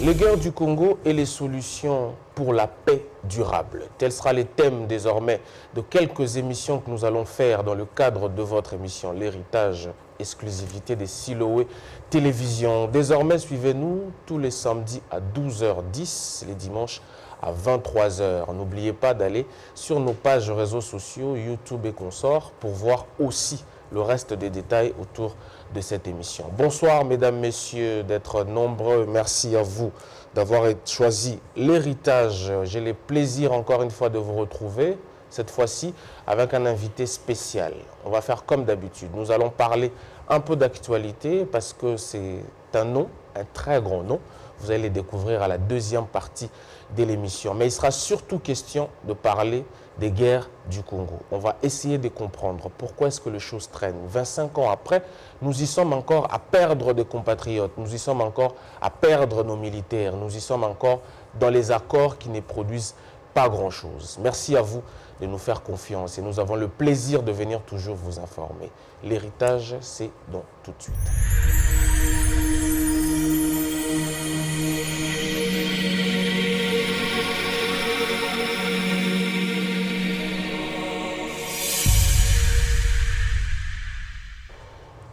Les guerres du Congo et les solutions pour la paix durable. Tel sera le thème désormais de quelques émissions que nous allons faire dans le cadre de votre émission L'Héritage, exclusivité des Siloé Télévision. Désormais, suivez-nous tous les samedis à 12h10, les dimanches à 23h. N'oubliez pas d'aller sur nos pages réseaux sociaux, YouTube et consorts, pour voir aussi le reste des détails autour de cette émission. Bonsoir mesdames, messieurs, d'être nombreux. Merci à vous d'avoir choisi l'héritage. J'ai le plaisir encore une fois de vous retrouver, cette fois-ci avec un invité spécial. On va faire comme d'habitude. Nous allons parler un peu d'actualité parce que c'est un nom, un très grand nom. Vous allez le découvrir à la deuxième partie de l'émission. Mais il sera surtout question de parler des guerres du Congo. On va essayer de comprendre pourquoi est-ce que les choses traînent. 25 ans après, nous y sommes encore à perdre des compatriotes, nous y sommes encore à perdre nos militaires, nous y sommes encore dans les accords qui ne produisent pas grand-chose. Merci à vous de nous faire confiance et nous avons le plaisir de venir toujours vous informer. L'héritage, c'est donc tout de suite.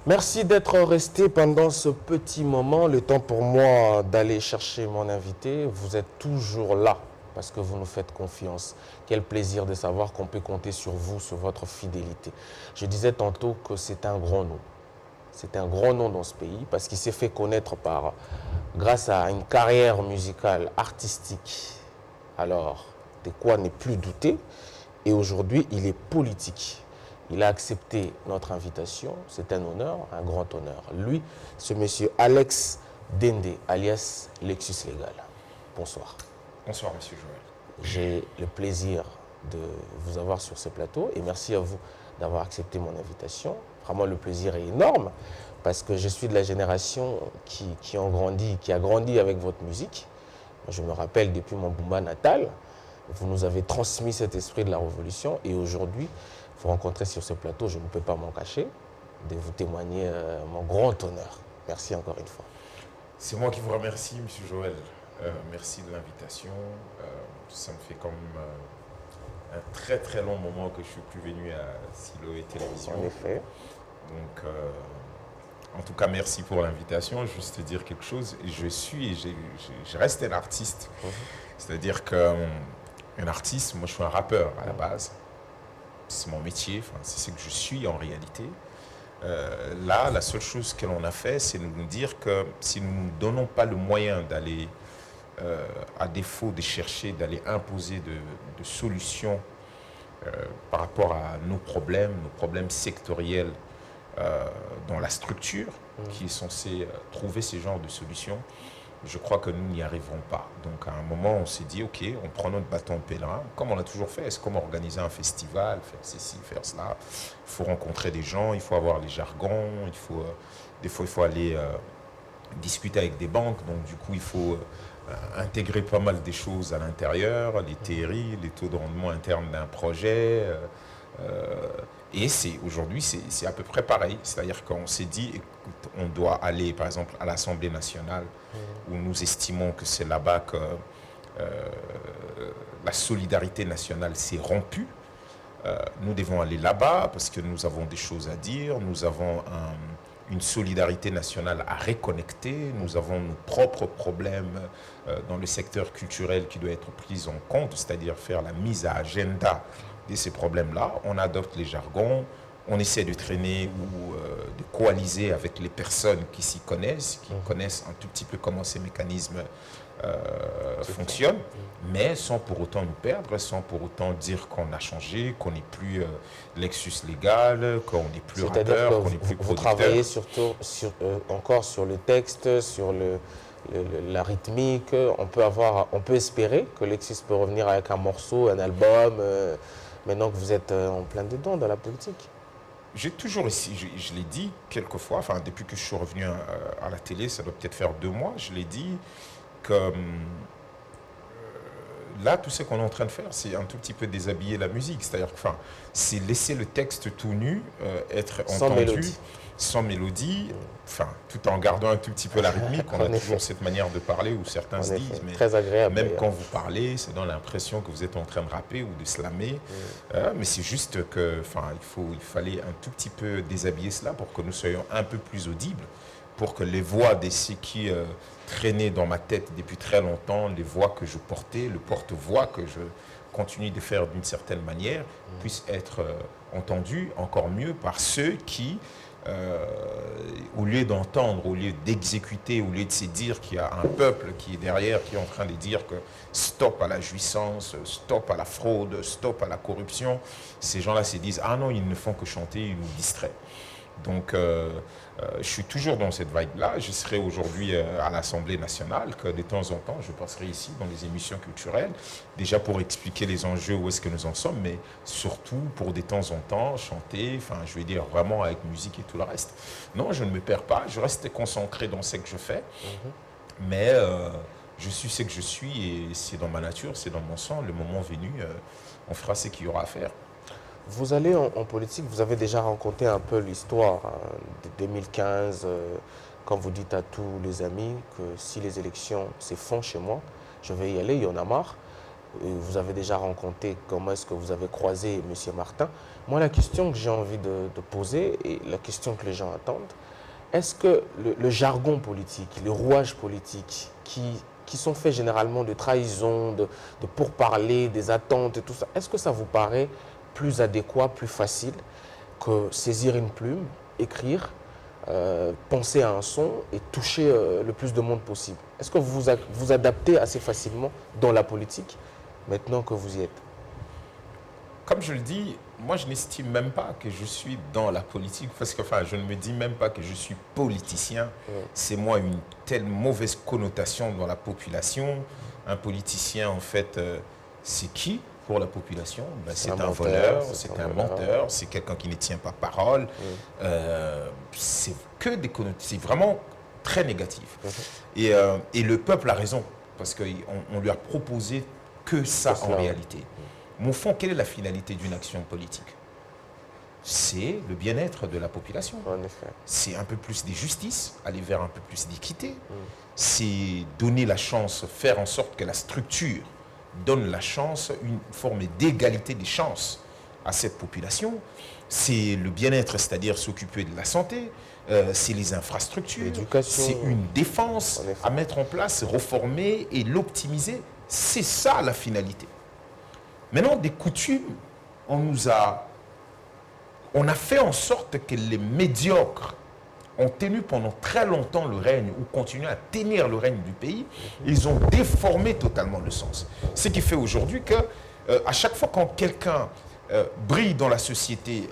Merci d'être resté pendant ce petit moment, le temps pour moi d'aller chercher mon invité. Vous êtes toujours là parce que vous nous faites confiance. Quel plaisir de savoir qu'on peut compter sur vous, sur votre fidélité. Je disais tantôt que c'est un grand nom. C'est un grand nom dans ce pays parce qu'il s'est fait connaître grâce à une carrière musicale, artistique. Alors, de quoi ne plus douter. Et aujourd'hui, il est politique. Il a accepté notre invitation. C'est un honneur, un grand honneur. Lui, ce monsieur Alex Dende, alias Lexus Légal. Bonsoir. Bonsoir, monsieur Joël. J'ai le plaisir de vous avoir sur ce plateau et merci à vous d'avoir accepté mon invitation. Vraiment, le plaisir est énorme parce que je suis de la génération qui a grandi avec votre musique. Je me rappelle depuis mon Bumba natal, vous nous avez transmis cet esprit de la révolution et aujourd'hui, vous rencontrer sur ce plateau, je ne peux pas m'en cacher, de vous témoigner mon grand honneur. Merci encore une fois. C'est moi qui vous remercie, monsieur Joël. Merci de l'invitation. Ça me fait quand même un très très long moment que je ne suis plus venu à Siloé Télévision. En effet. Donc, en tout cas, merci pour l'invitation. Juste te dire quelque chose. Je reste un artiste. C'est-à-dire qu'un artiste, moi je suis un rappeur à la base. C'est mon métier, c'est ce que je suis en réalité. Là, la seule chose que l'on a fait, c'est de nous dire que si nous ne nous donnons pas le moyen d'aller, à défaut de chercher, d'aller imposer de solutions par rapport à nos problèmes sectoriels dans la structure qui est censée trouver ces genres de solutions, je crois que nous n'y arriverons pas. Donc à un moment, on s'est dit, OK, on prend notre bâton de pèlerin, comme on l'a toujours fait. C'est comme organiser un festival, faire ceci, faire cela. Il faut rencontrer des gens, il faut avoir les jargons, des fois, il faut aller discuter avec des banques. Donc du coup, il faut intégrer pas mal des choses à l'intérieur, les théories, les taux de rendement internes d'un projet. Et aujourd'hui, c'est à peu près pareil. C'est-à-dire qu'on s'est dit, écoute, on doit aller, par exemple, à l'Assemblée nationale, où nous estimons que c'est là-bas que la solidarité nationale s'est rompue. Nous devons aller là-bas parce que nous avons des choses à dire, nous avons une solidarité nationale à reconnecter, nous avons nos propres problèmes dans le secteur culturel qui doit être pris en compte, c'est-à-dire faire la mise à agenda de ces problèmes-là. On adopte les jargons, on essaie de traîner ou de coaliser avec les personnes qui s'y connaissent, qui connaissent un tout petit peu comment ces mécanismes fonctionnent, mais sans pour autant nous perdre, sans pour autant dire qu'on a changé, qu'on n'est plus Lexus Légal, qu'on n'est plus rappeur, qu'on n'est plus producteur. Vous travaillez surtout encore sur le texte, sur la rythmique. On peut espérer que Lexus peut revenir avec un morceau, un album, maintenant que vous êtes en plein dedans dans la politique. J'ai toujours ici, je l'ai dit quelques fois, depuis que je suis revenu à la télé, ça doit peut-être faire 2 mois, je l'ai dit que là, tout ce qu'on est en train de faire, c'est un tout petit peu déshabiller la musique. C'est-à-dire que, enfin, c'est laisser le texte tout nu, être Sans entendu, mélodie. sans mélodie, enfin, tout en gardant un tout petit peu la rythmique. On a En effet. toujours cette manière de parler où certains En se effet, disent, mais très agréable. même d'ailleurs. quand vous parlez, ça donne l'impression que vous êtes en train de rapper ou de slammer. Mais c'est juste que, enfin, il fallait un tout petit peu déshabiller cela pour que nous soyons un peu plus audibles, pour que les voix de ceux qui traînaient dans ma tête depuis très longtemps, les voix que je portais, le porte-voix que je continue de faire d'une certaine manière, puissent être entendues encore mieux par ceux qui, au lieu d'entendre, au lieu d'exécuter, au lieu de se dire qu'il y a un peuple qui est derrière, qui est en train de dire que stop à la jouissance, stop à la fraude, stop à la corruption, ces gens-là se disent « Ah non, ils ne font que chanter, ils nous distraient ». Donc, je suis toujours dans cette vibe-là. Je serai aujourd'hui à l'Assemblée nationale, que de temps en temps, je passerai ici dans les émissions culturelles, déjà pour expliquer les enjeux, où est-ce que nous en sommes, mais surtout pour de temps en temps chanter, enfin, je vais dire vraiment avec musique et tout le reste. Non, je ne me perds pas, je reste concentré dans ce que je fais, mais je suis ce que je suis et c'est dans ma nature, c'est dans mon sang. Le moment venu, on fera ce qu'il y aura à faire. Vous allez en politique, vous avez déjà raconté un peu l'histoire de 2015, quand vous dites à tous les amis que si les élections se font chez moi, je vais y aller, il y en a marre. Et vous avez déjà raconté comment est-ce que vous avez croisé M. Martin. Moi, la question que j'ai envie de poser et la question que les gens attendent, est-ce que le jargon politique, les rouages politiques qui sont faits généralement de trahison, de pourparlers, des attentes et tout ça, est-ce que ça vous paraît plus adéquat, plus facile que saisir une plume, écrire, penser à un son et toucher le plus de monde possible? Est-ce que vous vous adaptez assez facilement dans la politique maintenant que vous y êtes? Comme je le dis, moi je n'estime même pas que je suis dans la politique, parce que enfin, je ne me dis même pas que je suis politicien. C'est moi une telle mauvaise connotation dans la population. Un politicien, en fait, c'est qui pour la population? Ben, c'est un voleur, c'est un menteur, c'est quelqu'un qui ne tient pas parole. C'est que des connotations, c'est vraiment très négatif. Et le peuple a raison, parce qu'on lui a proposé que ça en réalité. Mais au fond, quelle est la finalité d'une action politique? C'est le bien-être de la population. En effet. C'est un peu plus de justice, aller vers un peu plus d'équité. C'est donner la chance, faire en sorte que la structure donne la chance, une forme d'égalité des chances à cette population. C'est le bien-être, c'est-à-dire s'occuper de la santé, c'est les infrastructures, c'est une défense à mettre en place, reformer et l'optimiser. C'est ça la finalité. Maintenant, des coutumes, on a fait en sorte que les médiocres ont tenu pendant très longtemps le règne ou continuent à tenir le règne du pays. Ils ont déformé totalement le sens. Ce qui fait aujourd'hui que à chaque fois quand quelqu'un brille dans la société,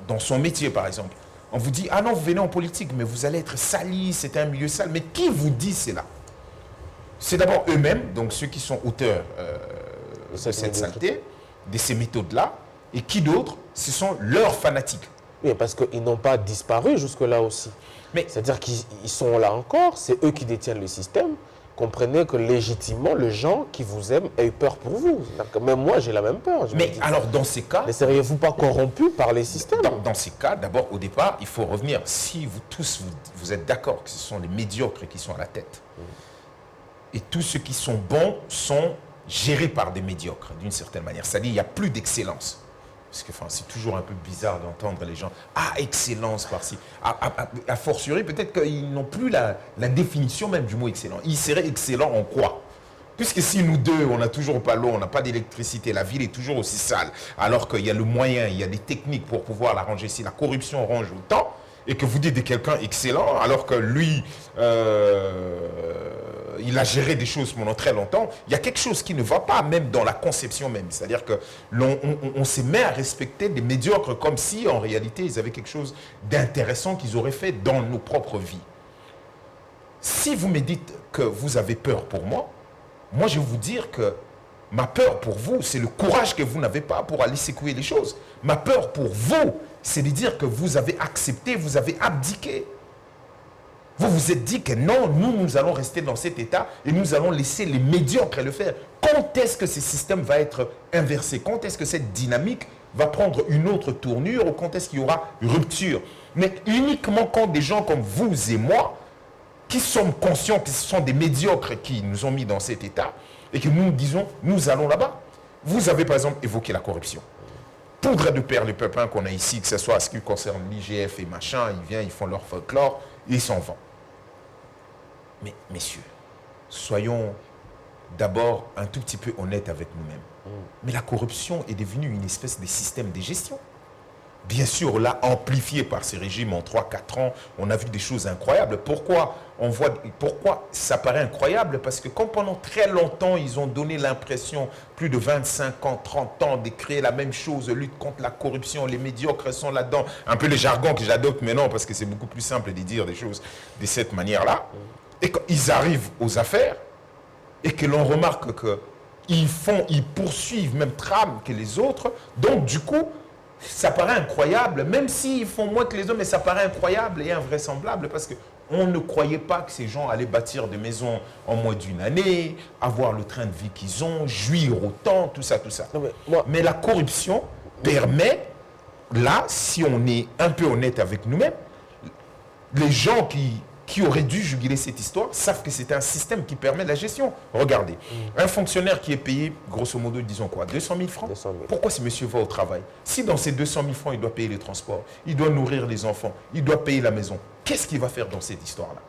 dans son métier par exemple, on vous dit « Ah non, vous venez en politique, mais vous allez être sali, c'est un milieu sale. » Mais qui vous dit cela? C'est d'abord eux-mêmes, donc ceux qui sont auteurs de cette saleté, de ces méthodes-là, et qui d'autres? Ce sont leurs fanatiques. Oui, parce qu'ils n'ont pas disparu jusque-là aussi. C'est-à-dire qu'ils sont là encore, c'est eux qui détiennent le système. Comprenez que légitimement, les gens qui vous aiment aient peur pour vous. Même moi, j'ai la même peur. Mais alors, dans ces cas... Ne seriez-vous pas corrompu par les systèmes? Dans ces cas, d'abord, au départ, il faut revenir. Si vous tous, vous êtes d'accord que ce sont les médiocres qui sont à la tête, et tous ceux qui sont bons sont gérés par des médiocres, d'une certaine manière. C'est-à-dire qu'il n'y a plus d'excellence. Parce que c'est toujours un peu bizarre d'entendre les gens « Ah, excellence par-ci ». A fortiori, peut-être qu'ils n'ont plus la définition même du mot excellent. Ils seraient excellents en quoi? Puisque si nous deux, on n'a toujours pas l'eau, on n'a pas d'électricité, la ville est toujours aussi sale, alors qu'il y a le moyen, il y a des techniques pour pouvoir la ranger. Si la corruption range autant, et que vous dites de quelqu'un excellent, alors que lui, il a géré des choses pendant très longtemps, il y a quelque chose qui ne va pas, même dans la conception même. C'est-à-dire qu'on se met à respecter des médiocres comme si, en réalité, ils avaient quelque chose d'intéressant qu'ils auraient fait dans nos propres vies. Si vous me dites que vous avez peur pour moi, moi je vais vous dire que ma peur pour vous, c'est le courage que vous n'avez pas pour aller secouer les choses. Ma peur pour vous, c'est de dire que vous avez accepté, vous avez abdiqué. Vous vous êtes dit que non, nous allons rester dans cet état et nous allons laisser les médiocres le faire. Quand est-ce que ce système va être inversé? Quand est-ce que cette dynamique va prendre une autre tournure ou quand est-ce qu'il y aura rupture? Mais uniquement quand des gens comme vous et moi, qui sommes conscients que ce sont des médiocres qui nous ont mis dans cet état et que nous disons, nous allons là-bas. Vous avez par exemple évoqué la corruption. Poudre de perles, les pépins qu'on a ici, que ce soit ce qui concerne l'IGF et machin, ils viennent, ils font leur folklore, et ils s'en vont. Mais messieurs, soyons d'abord un tout petit peu honnêtes avec nous-mêmes. Mais la corruption est devenue une espèce de système de gestion. Bien sûr, là, amplifié par ces régimes en 3-4 ans, on a vu des choses incroyables. Pourquoi ça paraît incroyable? Parce que comme pendant très longtemps, ils ont donné l'impression, plus de 25 ans, 30 ans, de créer la même chose, lutte contre la corruption, les médiocres sont là-dedans. Un peu le jargon que j'adopte maintenant, parce que c'est beaucoup plus simple de dire des choses de cette manière-là. Et quand ils arrivent aux affaires, et que l'on remarque qu'ils poursuivent même trame que les autres, donc du coup, ça paraît incroyable, même s'ils font moins que les autres, mais ça paraît incroyable et invraisemblable parce qu'on ne croyait pas que ces gens allaient bâtir des maisons en moins d'une année, avoir le train de vie qu'ils ont, jouir autant, tout ça, tout ça. Non, mais la corruption permet, là, si on est un peu honnête avec nous-mêmes, les gens qui auraient dû juguler cette histoire savent que c'est un système qui permet la gestion. Regardez, un fonctionnaire qui est payé, grosso modo, disons quoi, 200 000 francs. 200 000. Pourquoi ce monsieur va au travail? Si dans ces 200 000 francs, il doit payer les transports, il doit nourrir les enfants, il doit payer la maison, qu'est-ce qu'il va faire dans cette histoire-là?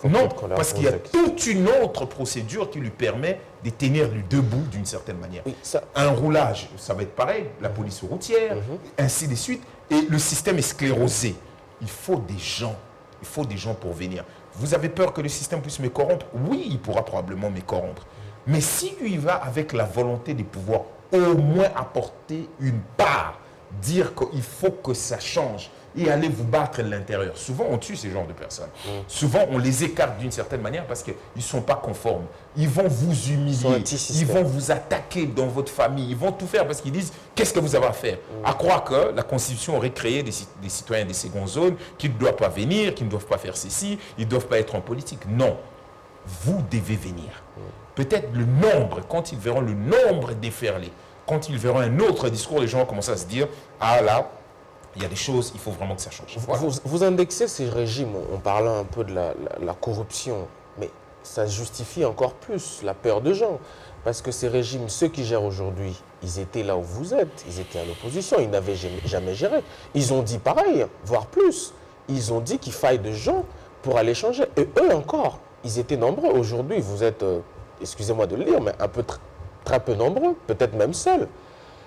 Non, parce qu'il y a toute une autre procédure qui lui permet de tenir debout d'une certaine manière. Oui, un roulage, ça va être pareil, la police routière, ainsi de suite. Et le système est sclérosé. Il faut des gens. Il faut des gens pour venir. Vous avez peur que le système puisse me corrompre? Oui, il pourra probablement me corrompre. Mais si lui va avec la volonté de pouvoir au moins apporter une part, dire qu'il faut que ça change et aller vous battre à l'intérieur. Souvent, on tue ces genres de personnes. Souvent, on les écarte d'une certaine manière parce qu'ils ne sont pas conformes. Ils vont vous humilier, ils vont vous attaquer dans votre famille, ils vont tout faire parce qu'ils disent « Qu'est-ce que vous avez à faire ?» À croire que la Constitution aurait créé des citoyens de seconde zone qui ne doivent pas venir, qui ne doivent pas faire ceci, ils ne doivent pas être en politique. Non, vous devez venir. Peut-être le nombre, quand ils verront le nombre déferler, quand ils verront un autre discours, les gens vont commencer à se dire « Ah là, il y a des choses, il faut vraiment que ça change. » Voilà. Vous indexez ces régimes en parlant un peu de la corruption, mais ça justifie encore plus la peur de gens. Parce que ces régimes, ceux qui gèrent aujourd'hui, ils étaient là où vous êtes, ils étaient à l'opposition, ils n'avaient jamais géré. Ils ont dit pareil, voire plus. Ils ont dit qu'il faille de gens pour aller changer. Et eux encore, ils étaient nombreux. Aujourd'hui, vous êtes, excusez-moi de le dire, mais un peu très peu nombreux, peut-être même seuls.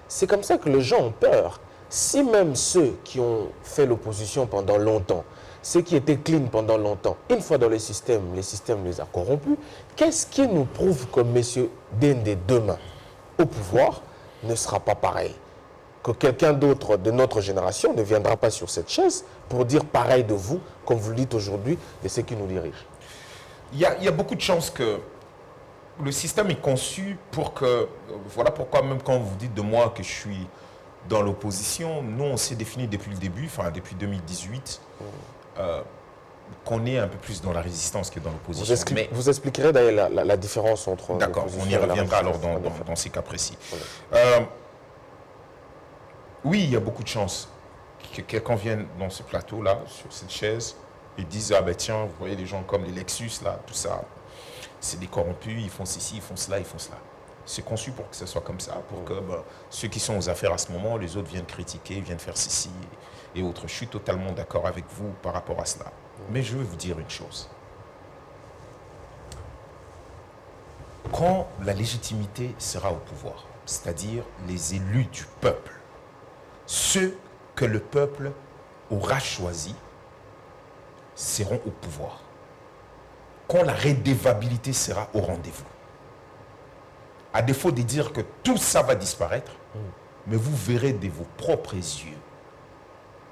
C'est comme ça que les gens ont peur. Si même ceux qui ont fait l'opposition pendant longtemps, ceux qui étaient clean pendant longtemps, une fois dans le système les a corrompus, qu'est-ce qui nous prouve que M. Dende demain, au pouvoir, ne sera pas pareil? Que quelqu'un d'autre de notre génération ne viendra pas sur cette chaise pour dire pareil de vous, comme vous le dites aujourd'hui, de ceux qui nous dirigent? Il y a beaucoup de chances que le système est conçu pour que... Voilà pourquoi même quand vous dites de moi que je suis dans l'opposition, nous on s'est défini depuis le début, enfin depuis 2018, qu'on est un peu plus dans la résistance que dans l'opposition. Vous expliquerez d'ailleurs la différence entre... D'accord, on y reviendra alors dans ces cas précis. Voilà. Oui, il y a beaucoup de chances que quelqu'un vienne dans ce plateau-là, sur cette chaise, et dise « Ah ben tiens, vous voyez les gens comme les Lexus, là, tout ça, c'est des corrompus, ils font ceci, ils font cela, ils font cela. » C'est conçu pour que ce soit comme ça, pour que ceux qui sont aux affaires à ce moment, les autres viennent critiquer, viennent faire ceci et autres. Je suis totalement d'accord avec vous par rapport à cela. Mais je veux vous dire une chose. Quand la légitimité sera au pouvoir, c'est-à-dire les élus du peuple, ceux que le peuple aura choisis seront au pouvoir. Quand la redevabilité sera au rendez-vous. À défaut de dire que tout ça va disparaître, mais vous verrez de vos propres yeux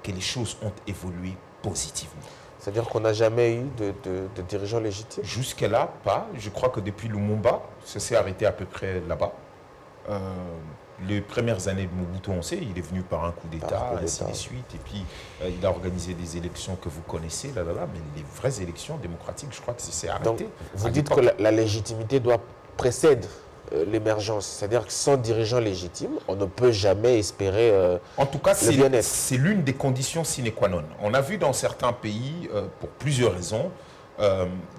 que les choses ont évolué positivement. C'est-à-dire qu'on n'a jamais eu de dirigeants légitimes? Jusque-là, pas. Je crois que depuis Lumumba, ça s'est arrêté à peu près là-bas. les premières années de Mobutu, on sait, il est venu par un coup d'État, ainsi de suite. Et puis, il a organisé des élections que vous connaissez, mais les vraies élections démocratiques, je crois que c'est arrêté. Donc, vous dites que la légitimité doit précéder l'émergence. C'est-à-dire que sans dirigeant légitime, on ne peut jamais espérer en tout cas, le bien-être. C'est l'une des conditions sine qua non. On a vu dans certains pays, pour plusieurs raisons,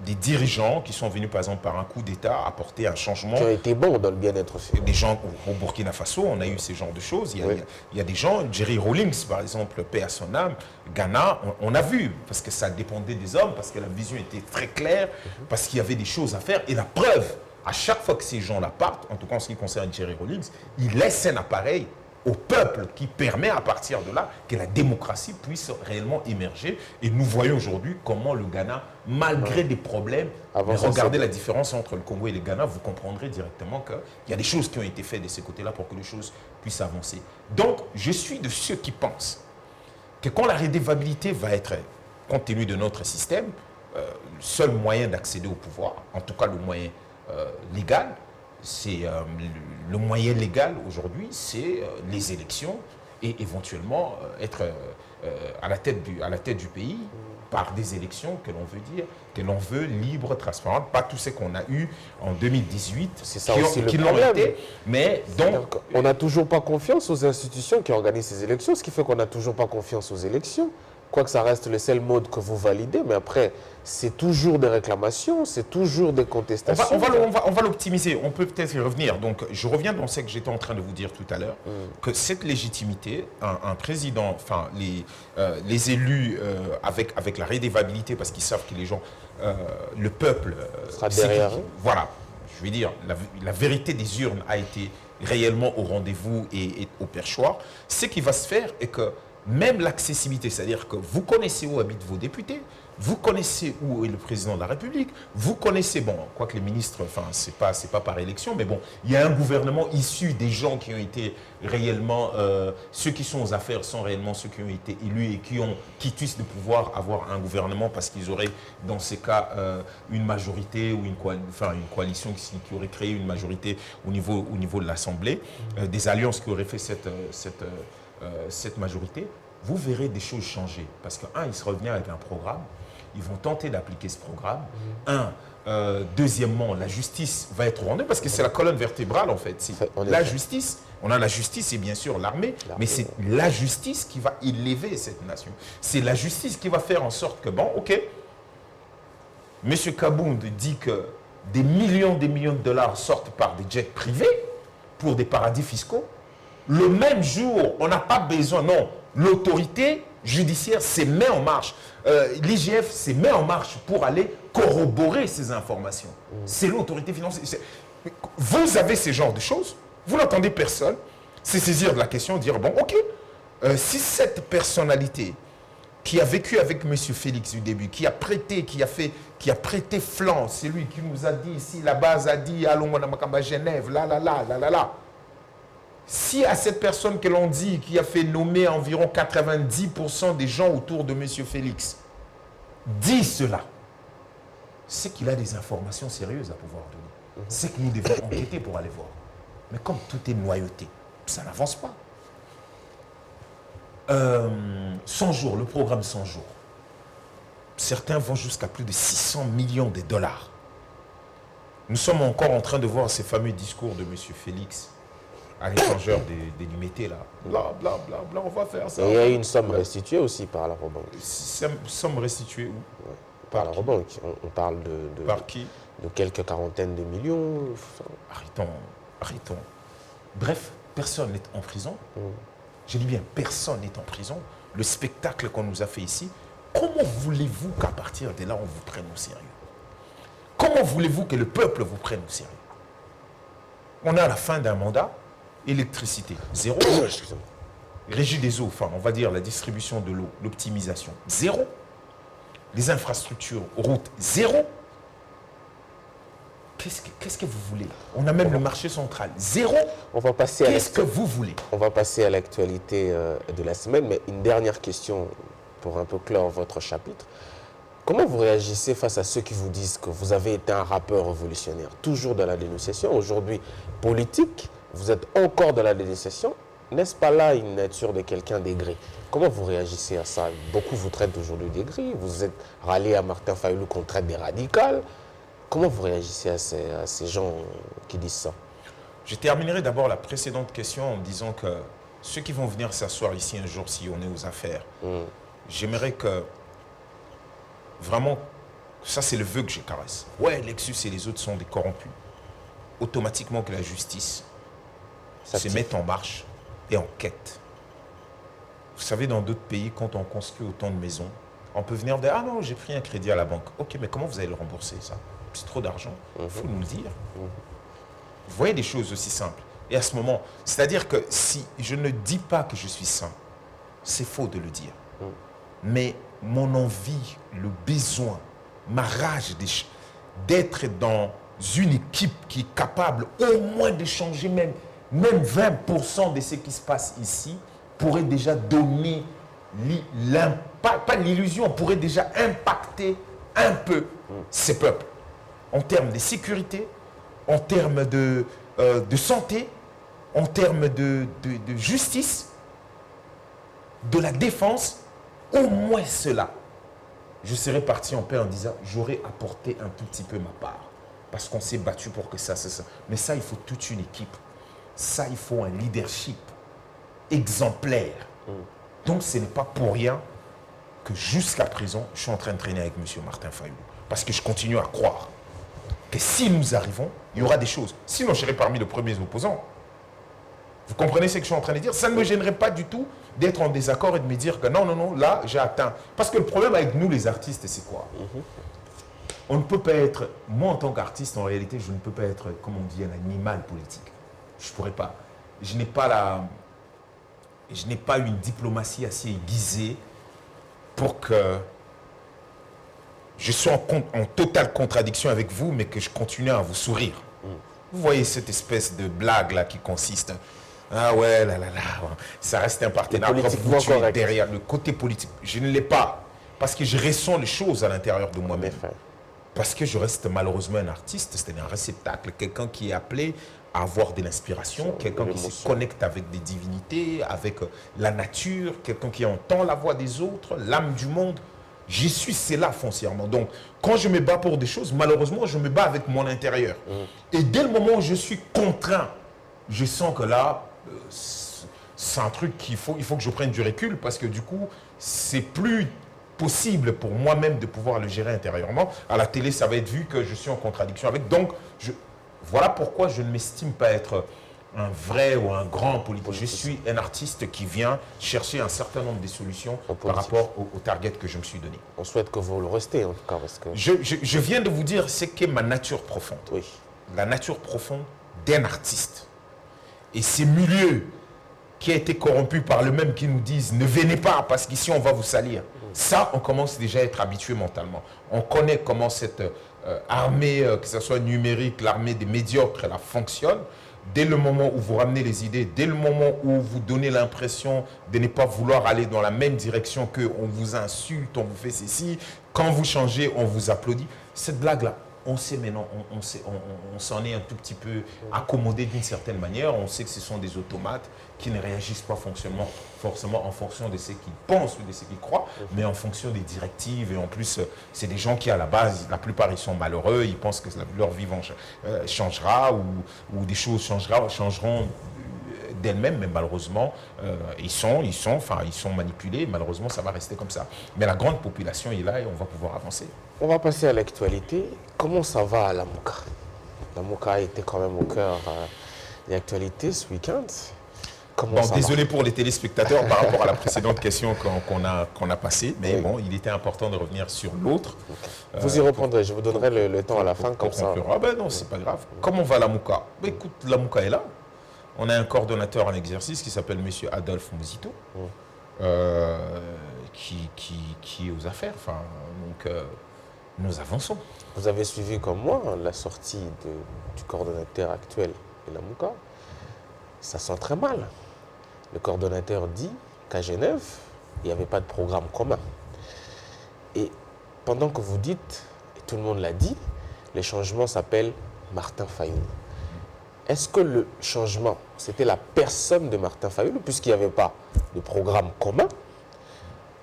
des dirigeants qui sont venus, par exemple, par un coup d'État, apporter un changement. Qui ont été bons dans le bien-être aussi. Des gens au Burkina Faso, on a eu ces genres de choses. Il y a des gens, Jerry Rawlings, par exemple, paix à son âme, Ghana, on a vu, parce que ça dépendait des hommes, parce que la vision était très claire, parce qu'il y avait des choses à faire. Et la preuve, à chaque fois que ces gens-là partent, en tout cas en ce qui concerne Jerry Rawlings, il laisse un appareil au peuple qui permet à partir de là que la démocratie puisse réellement émerger. Et nous voyons aujourd'hui comment le Ghana, malgré des problèmes, regardez la différence entre le Congo et le Ghana, vous comprendrez directement qu'il y a des choses qui ont été faites de ces côtés-là pour que les choses puissent avancer. Donc, je suis de ceux qui pensent que quand la redevabilité va être, compte tenu de notre système, le seul moyen d'accéder au pouvoir, en tout cas le moyen légal, c'est le moyen légal aujourd'hui, c'est les élections et éventuellement être à la tête du pays par des élections que l'on veut dire, que l'on veut libres, transparentes, pas tout ce qu'on a eu en 2018, c'est ça aussi qui le l'ont problème. été, mais donc on n'a toujours pas confiance aux institutions qui organisent ces élections, ce qui fait qu'on n'a toujours pas confiance aux élections. Quoique ça reste le seul mode que vous validez, mais après, c'est toujours des réclamations, c'est toujours des contestations. On va l'optimiser, on peut peut-être y revenir. Donc, je reviens dans ce que j'étais en train de vous dire tout à l'heure, que cette légitimité, un président, enfin, les élus avec la redevabilité, parce qu'ils savent que les gens, le peuple sera derrière. Voilà, je veux dire, la vérité des urnes a été réellement au rendez-vous et au perchoir. Ce qui va se faire est que même l'accessibilité, c'est-à-dire que vous connaissez où habitent vos députés, vous connaissez où est le président de la République, vous connaissez, bon, quoique les ministres, enfin, c'est pas par élection, mais bon, il y a un gouvernement issu des gens qui ont été réellement, ceux qui sont aux affaires sont réellement ceux qui ont été élus et qui puissent de pouvoir avoir un gouvernement parce qu'ils auraient, dans ces cas, une majorité ou une coalition qui aurait créé une majorité au niveau de l'Assemblée, des alliances qui auraient fait cette majorité, vous verrez des choses changer. Parce que, ils se revenaient avec un programme, ils vont tenter d'appliquer ce programme. Deuxièmement, la justice va être rendue, parce que c'est la colonne vertébrale, en fait. La justice, on a la justice et bien sûr l'armée, mais c'est la justice qui va élever cette nation. C'est la justice qui va faire en sorte que, bon, ok, M. Kabound dit que des millions de dollars sortent par des jets privés pour des paradis fiscaux. Le même jour, on n'a pas besoin, non, l'autorité judiciaire s'est mise en marche. L'IGF s'est mis en marche pour aller corroborer ces informations. C'est l'autorité financière. Vous avez ce genre de choses, vous n'entendez personne, c'est saisir de la question, dire, bon, ok, si cette personnalité qui a vécu avec M. Félix du début, qui a prêté flanc, c'est lui qui nous a dit, ici, la base a dit, allons à Genève, là. Si à cette personne que l'on dit, qui a fait nommer environ 90% des gens autour de M. Félix, dit cela, c'est qu'il a des informations sérieuses à pouvoir donner. C'est que nous devons enquêter pour aller voir. Mais comme tout est noyauté, ça n'avance pas. 100 jours, le programme 100 jours. Certains vont jusqu'à plus de 600 millions de dollars. Nous sommes encore en train de voir ces fameux discours de M. Félix à l'échangeur des Limétés, là. Bla, on va faire ça. Et il y a une somme restituée aussi par la Robanque. Somme restituée où? Par la Robanque. On parle de... Par qui? De quelques quarantaines de millions. Arrêtons. Bref, personne n'est en prison. Je dis bien, personne n'est en prison. Le spectacle qu'on nous a fait ici, comment voulez-vous qu'à partir de là, on vous prenne au sérieux? Comment voulez-vous que le peuple vous prenne au sérieux? On est à la fin d'un mandat. Électricité, zéro. Régie des eaux, enfin, on va dire la distribution de l'eau, l'optimisation, zéro. Les infrastructures, routes, zéro. Qu'est-ce que vous voulez? On a même le marché central, zéro. On va passer Qu'est-ce que vous voulez? On va passer à l'actualité de la semaine, mais une dernière question pour un peu clore votre chapitre. Comment vous réagissez face à ceux qui vous disent que vous avez été un rappeur révolutionnaire, toujours dans la dénonciation, aujourd'hui politique, vous êtes encore dans la négociation. N'est-ce pas là une nature de quelqu'un d'aigri? Comment vous réagissez à ça? Beaucoup vous traitent aujourd'hui d'aigri. Vous êtes rallié à Martin Fayulu qu'on traite des radicales. Comment vous réagissez à ces gens qui disent ça? Je terminerai d'abord la précédente question en disant que ceux qui vont venir s'asseoir ici un jour, si on est aux affaires, j'aimerais que vraiment, ça c'est le vœu que je caresse. Ouais, Lexus et les autres sont des corrompus. Automatiquement que la justice se mette en marche et en quête. Vous savez, dans d'autres pays, quand on construit autant de maisons, on peut venir dire « Ah non, j'ai pris un crédit à la banque. » Ok, mais comment vous allez le rembourser, ça? C'est trop d'argent. Il faut nous le dire. Vous voyez des choses aussi simples. Et à ce moment, c'est-à-dire que si je ne dis pas que je suis saint, c'est faux de le dire. Mais mon envie, le besoin, ma rage d'être dans une équipe qui est capable au moins de changer même 20% de ce qui se passe ici, pourrait déjà donner pas l'illusion, pourrait déjà impacter un peu ces peuples en termes de sécurité, en termes de santé, en termes de justice, de la défense. Au moins cela, je serais parti en paix en disant j'aurais apporté un tout petit peu ma part parce qu'on s'est battu pour que ça. Mais ça, il faut toute une équipe. Ça, il faut un leadership exemplaire. Donc, ce n'est pas pour rien que jusqu'à présent, je suis en train de traîner avec M. Martin Fayulu. Parce que je continue à croire que si nous arrivons, il y aura des choses. Sinon, je serai parmi les premiers opposants. Vous comprenez ce que je suis en train de dire? Ça ne me gênerait pas du tout d'être en désaccord et de me dire que non, non, non, là, j'ai atteint. Parce que le problème avec nous, les artistes, c'est quoi? On ne peut pas être, moi en tant qu'artiste, en réalité, je ne peux pas être, comme on dit, un animal politique. Je ne pourrais pas. Je n'ai pas une diplomatie assez aiguisée pour que je sois en totale contradiction avec vous, mais que je continue à vous sourire. Vous voyez cette espèce de blague-là qui consiste... Ah ouais, là, ça reste un partenaire. Vous tuez derrière le côté politique. Je ne l'ai pas. Parce que je ressens les choses à l'intérieur de moi-même. Parce que je reste malheureusement un artiste, c'est-à-dire un réceptacle, quelqu'un qui est appelé à avoir de l'inspiration, quelqu'un qui se connecte avec des divinités, avec la nature, quelqu'un qui entend la voix des autres, l'âme du monde. Je suis cela foncièrement. Donc, quand je me bats pour des choses, malheureusement, je me bats avec mon intérieur. Et dès le moment où je suis contraint, je sens que là, c'est un truc il faut que je prenne du recul parce que du coup, c'est plus possible pour moi-même de pouvoir le gérer intérieurement. À la télé, ça va être vu que je suis en contradiction avec. Donc, voilà pourquoi je ne m'estime pas être un vrai ou un grand politique. Je suis un artiste qui vient chercher un certain nombre de solutions par rapport au target que je me suis donné. On souhaite que vous le restez en tout cas. Parce que... je viens de vous dire ce qu'est ma nature profonde. Oui. La nature profonde d'un artiste. Et ces milieux qui a été corrompu par le même qui nous disent ne venez pas parce qu'ici on va vous salir. Ça, on commence déjà à être habitué mentalement. On connaît comment cette armée, que ce soit numérique, l'armée des médiocres, elle fonctionne. Dès le moment où vous ramenez les idées, dès le moment où vous donnez l'impression de ne pas vouloir aller dans la même direction qu'on vous insulte, on vous fait ceci, quand vous changez, on vous applaudit. Cette blague-là, on sait maintenant, on s'en est un tout petit peu accommodé d'une certaine manière. On sait que ce sont des automates qui ne réagissent pas forcément en fonction de ce qu'ils pensent ou de ce qu'ils croient, mais en fonction des directives. Et en plus, c'est des gens qui, à la base, la plupart, ils sont malheureux. Ils pensent que leur vie changera ou des choses changeront d'elles-mêmes, mais malheureusement, ils sont manipulés. Malheureusement, ça va rester comme ça. Mais la grande population est là et on va pouvoir avancer. On va passer à l'actualité. Comment ça va à Lamuka? Lamuka a été quand même au cœur de l'actualité ce week-end. Désolé pour les téléspectateurs par rapport à la précédente question qu'on a passée, mais bon, il était important de revenir sur l'autre. Vous y reprendrez, je vous donnerai le temps à la fin comme ça. Ah ben non, c'est pas grave. Comment va Lamuka? Écoute, Lamuka est là. On a un coordonnateur en exercice qui s'appelle M. Adolphe Mouzito, qui est aux affaires. Enfin, donc, nous avançons. Vous avez suivi comme moi la sortie du coordonnateur actuel de Lamuka. Ça sent très mal. Le coordonnateur dit qu'à Genève, il n'y avait pas de programme commun. Et pendant que vous dites, et tout le monde l'a dit, les changements s'appellent Martin Fayulu. est-ce que le changement, c'était la personne de Martin Fayulu, puisqu'il n'y avait pas de programme commun?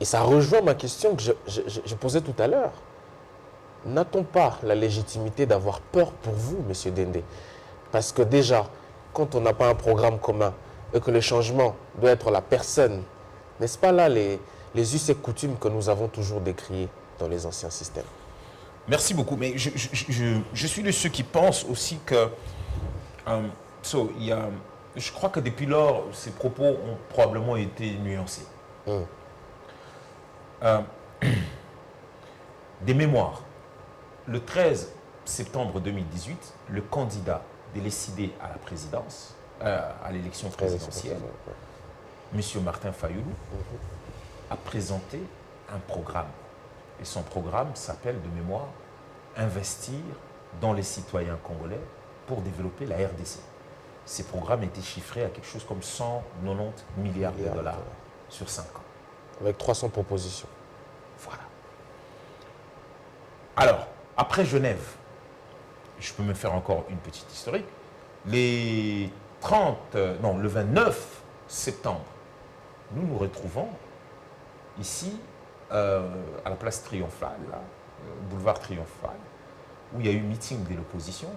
Et ça rejoint ma question que je posais tout à l'heure. N'a-t-on pas la légitimité d'avoir peur pour vous, M. Dende? Parce que déjà, quand on n'a pas un programme commun et que le changement doit être la personne, n'est-ce pas là les us et coutumes que nous avons toujours décriés dans les anciens systèmes? Merci beaucoup, mais je suis de ceux qui pensent aussi que je crois que depuis lors, ces propos ont probablement été nuancés. Des mémoires. Le 13 septembre 2018, le candidat décidé à la présidence, à l'élection présidentielle, M. Martin Fayulu, a présenté un programme. Et son programme s'appelle de mémoire « Investir dans les citoyens congolais pour développer la RDC ». Ces programmes étaient chiffrés à quelque chose comme 190 milliards de dollars sur 5 ans. Avec 300 propositions. Voilà. Alors, après Genève, je peux me faire encore une petite historique. Le 29 septembre, nous nous retrouvons ici, à la place Triomphale, là, boulevard Triomphal, où il y a eu meeting de l'opposition,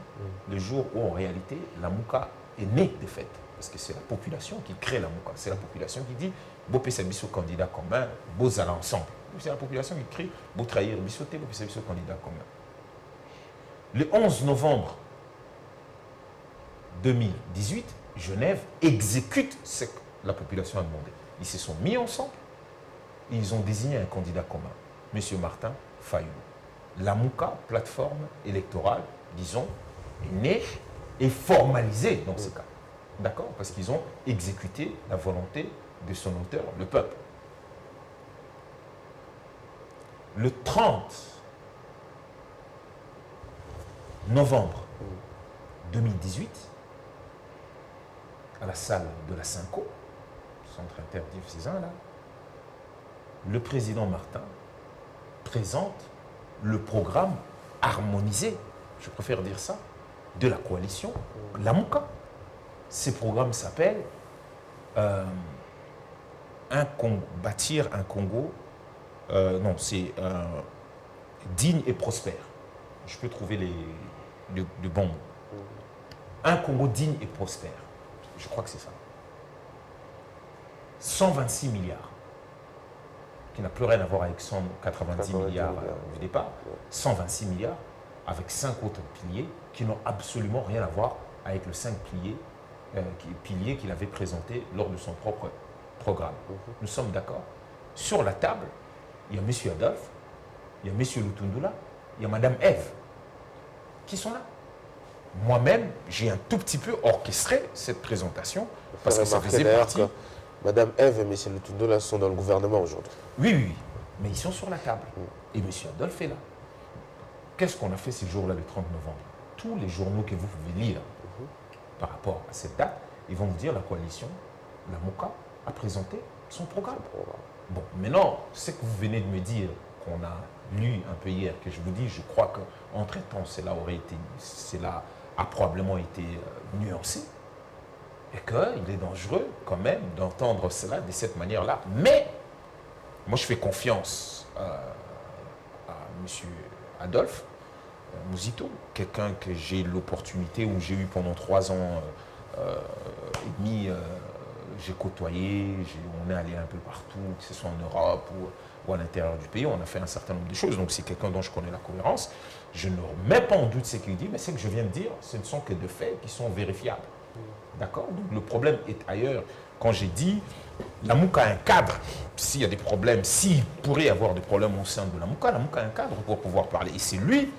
le jour où en réalité la Mouka est née de fait. Parce que c'est la population qui crée la Mouka. C'est la population qui dit Bopé Sabiso candidat commun, beaux à l'ensemble. C'est la population qui crie Beau trahir Bissoté, Bopé Sabiso candidat commun. Le 11 novembre 2018, Genève exécute ce que la population a demandé. Ils se sont mis ensemble et ils ont désigné un candidat commun, M. Martin Fayulu. La Mouka, plateforme électorale, disons, est née et formalisée dans ce cas. D'accord? Parce qu'ils ont exécuté la volonté de son auteur, le peuple. Le 30 novembre 2018, à la salle de la Cinco, centre interdiffuséen là, le président Martin présente le programme harmonisé, je préfère dire ça, de la coalition, la Mouka. Ce programme s'appelle bâtir un Congo, digne et prospère. Je peux trouver le bon mot. Un Congo digne et prospère. Je crois que c'est ça. 126 milliards, qui n'a plus rien à voir avec 190 milliards du départ. 126 milliards avec 5 autres piliers qui n'ont absolument rien à voir avec le 5 piliers qu'il avait présenté lors de son propre programme. Nous sommes d'accord. Sur la table, il y a M. Adolphe, il y a M. Lutundula, il y a Mme Ève, qui sont là. Moi-même, j'ai un tout petit peu orchestré cette présentation parce que ça faisait partie. Mme Ève et M. Lutundula sont dans le gouvernement aujourd'hui. Oui, mais ils sont sur la table. Et M. Adolphe est là. Qu'est-ce qu'on a fait ces jours-là, le 30 novembre? Tous les journaux que vous pouvez lire par rapport à cette date, ils vont vous dire la coalition, la Mouka, a présenté son programme. Bon, maintenant, ce que vous venez de me dire, qu'on a lu un peu hier, que je vous dis, je crois qu'entre-temps, cela a probablement été nuancé, et qu'il est dangereux quand même d'entendre cela de cette manière-là. Mais, moi je fais confiance à M. Adolphe Mouzito, quelqu'un que j'ai l'opportunité, où j'ai eu pendant 3 ans et demi, j'ai côtoyé, on est allé un peu partout, que ce soit en Europe ou à l'intérieur du pays, on a fait un certain nombre de choses, donc c'est quelqu'un dont je connais la cohérence. Je ne remets pas en doute ce qu'il dit, mais ce que je viens de dire, ce ne sont que des faits qui sont vérifiables. D'accord? Donc le problème est ailleurs. Quand j'ai dit, la Mouka a un cadre, s'il y a des problèmes, s'il pourrait y avoir des problèmes au sein de la Mouka a un cadre pour pouvoir parler. Et c'est lui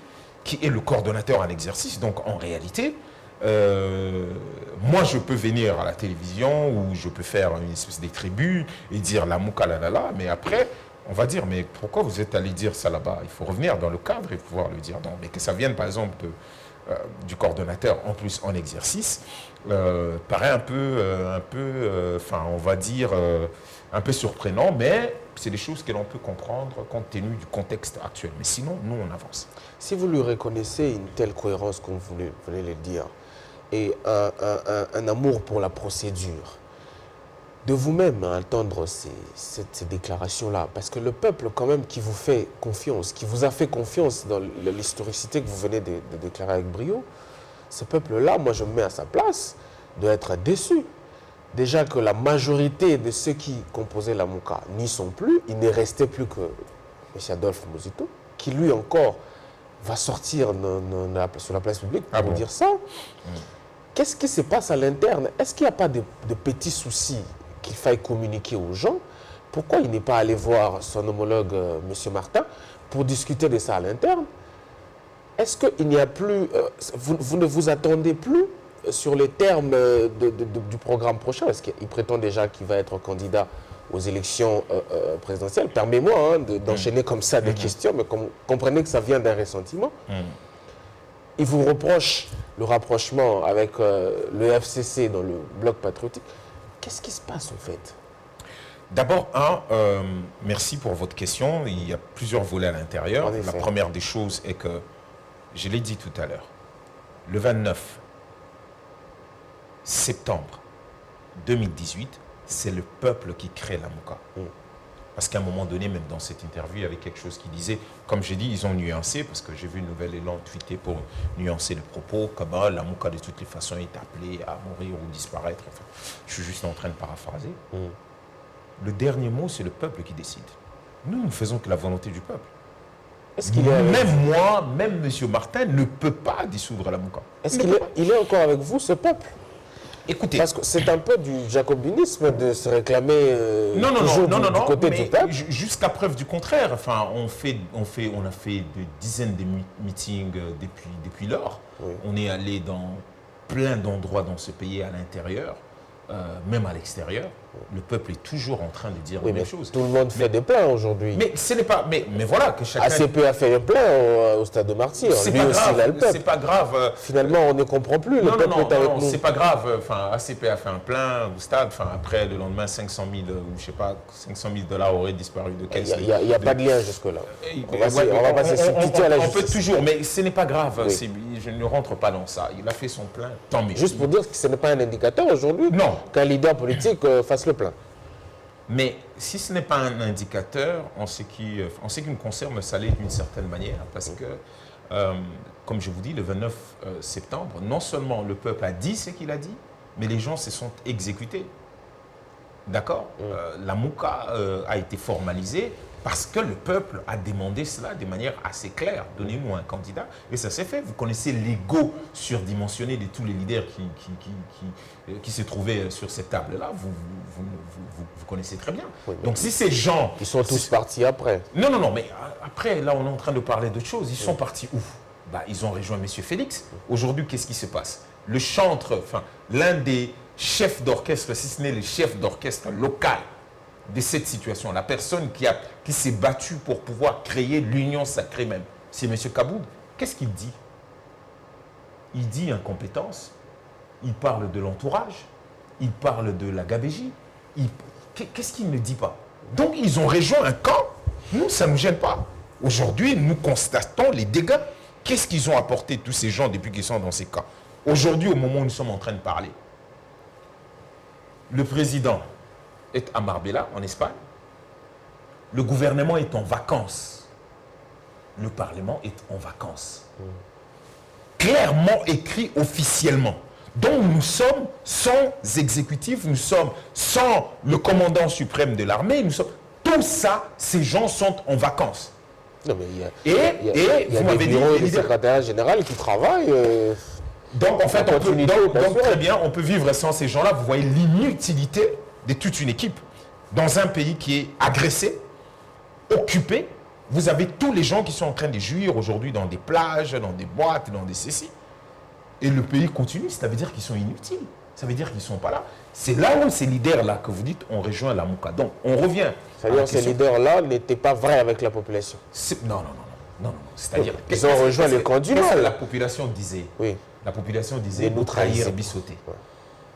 qui est le coordonnateur en exercice. Donc en réalité, moi je peux venir à la télévision ou je peux faire une espèce de tribunes et dire la Mouka là, mais après, on va dire, mais pourquoi vous êtes allé dire ça là-bas? Il faut revenir dans le cadre et pouvoir le dire. Non, mais que ça vienne par exemple du coordonnateur en plus en exercice, paraît un peu, on va dire, un peu surprenant, mais c'est des choses que l'on peut comprendre compte tenu du contexte actuel. Mais sinon, nous, on avance. Si vous lui reconnaissez une telle cohérence, comme vous venez de le dire, et un amour pour la procédure. De vous-même à entendre ces déclarations-là, parce que le peuple quand même qui vous fait confiance, qui vous a fait confiance dans l'historicité que vous venez de déclarer avec brio, ce peuple-là, moi je me mets à sa place, doit être déçu. Déjà que la majorité de ceux qui composaient la Mouka n'y sont plus, il n'est resté plus que M. Adolphe Muzito, qui lui encore va sortir sur la place publique pour dire ça. Qu'est-ce qui se passe à l'interne? Est-ce qu'il n'y a pas de petits soucis qu'il faille communiquer aux gens? Pourquoi il n'est pas allé voir son homologue, M. Martin, pour discuter de ça à l'interne? Est-ce qu'il n'y a plus, vous ne vous attendez plus sur les termes du programme prochain? Est-ce qu'il prétend déjà qu'il va être candidat aux élections présidentielles? Permets-moi d'enchaîner comme ça des questions, mais comprenez que ça vient d'un ressentiment. Il vous reproche le rapprochement avec le FCC dans le bloc patriotique. Qu'est-ce qui se passe en fait? D'abord, merci pour votre question. Il y a plusieurs volets à l'intérieur. La première des choses est que, je l'ai dit tout à l'heure, le 29 septembre 2018, c'est le peuple qui crée la Mouka. Parce qu'à un moment donné, même dans cette interview, il y avait quelque chose qui disait, comme j'ai dit, ils ont nuancé, parce que j'ai vu une nouvelle élan tweeter pour nuancer le propos, comme la Mouka de toutes les façons est appelée à mourir ou disparaître. Enfin, je suis juste en train de paraphraser. Le dernier mot, c'est le peuple qui décide. Nous ne faisons que la volonté du peuple. Même moi, même M. Martin ne peut pas dissoudre la Mouka. Est-ce qu'il est encore avec vous, ce peuple? Écoutez, parce que c'est un peu du jacobinisme de se réclamer non, du côté du peuple. Jusqu'à preuve du contraire. Enfin, on a fait des dizaines de meetings depuis lors. On est allé dans plein d'endroits dans ce pays à l'intérieur, même à l'extérieur. Le peuple est toujours en train de dire la même chose. Tout le monde fait des plans aujourd'hui. Mais ce n'est pas. Mais voilà que chacun. ACP a fait un plein au stade de Martyr. C'est pas grave. C'est pas grave. Finalement, on ne comprend plus. Le peuple est avec nous. C'est pas grave. Enfin, ACP a fait un plein au stade. Enfin, après le lendemain, 500 000 ou je sais pas, 500 000 $ auraient disparu de caisse. Il n'y a pas de lien jusque-là. On va passer sur à la justice. On peut toujours, mais ce n'est pas grave. Je ne rentre pas dans ça. Il a fait son plein. Tant mieux. Juste pour dire que ce n'est pas un indicateur aujourd'hui qu'un leader politique fasse le plein. Mais si ce n'est pas un indicateur, en ce qui me concerne, ça l'est d'une certaine manière, parce que, comme je vous dis, le 29 septembre, non seulement le peuple a dit ce qu'il a dit, mais les gens se sont exécutés. D'accord? La Mouka a été formalisée parce que le peuple a demandé cela de manière assez claire. Donnez-nous un candidat. Et ça s'est fait. Vous connaissez l'ego surdimensionné de tous les leaders qui se trouvaient sur cette table-là. Vous connaissez très bien. Donc si ces gens... Ils sont tous partis après. Non, mais après, là, on est en train de parler d'autre chose. Ils sont partis où? Ils ont rejoint M. Félix. Aujourd'hui, qu'est-ce qui se passe? Le chantre, l'un des chefs d'orchestre, si ce n'est le chef d'orchestre local de cette situation, la personne qui s'est battue pour pouvoir créer l'union sacrée même, c'est M. Kaboud. Qu'est-ce qu'il dit? Il dit incompétence, il parle de l'entourage, il parle de la gabégie. Qu'est-ce qu'il ne dit pas? Donc ils ont rejoint un camp. Nous, ça ne nous gêne pas. Aujourd'hui, nous constatons les dégâts. Qu'est-ce qu'ils ont apporté tous ces gens depuis qu'ils sont dans ces camps? Aujourd'hui, au moment où nous sommes en train de parler, le président est à Marbella, en Espagne. Le gouvernement est en vacances. Le Parlement est en vacances. Clairement écrit officiellement. Donc nous sommes sans exécutif, nous sommes sans le commandant suprême de l'armée, tout ça, ces gens sont en vacances. Non, mais il y a des bureaux du secrétaire général qui travaillent. Donc en fait, donc très bien, on peut vivre sans ces gens-là. Vous voyez l'inutilité de toute une équipe. Dans un pays qui est agressé, occupé, vous avez tous les gens qui sont en train de jouir aujourd'hui dans des plages, dans des boîtes, dans des ceci. Et le pays continue, ça veut dire qu'ils sont inutiles. Ça veut dire qu'ils ne sont pas là. C'est là où ces leaders-là que vous dites, on rejoint la Mouka. Donc, on revient. C'est-à-dire que ces leaders-là n'étaient pas vrais avec la population. Non. C'est-à-dire ils ont rejoint le camp du mal. La population disait. Oui. La population disait nous trahir, bisauter. Ouais.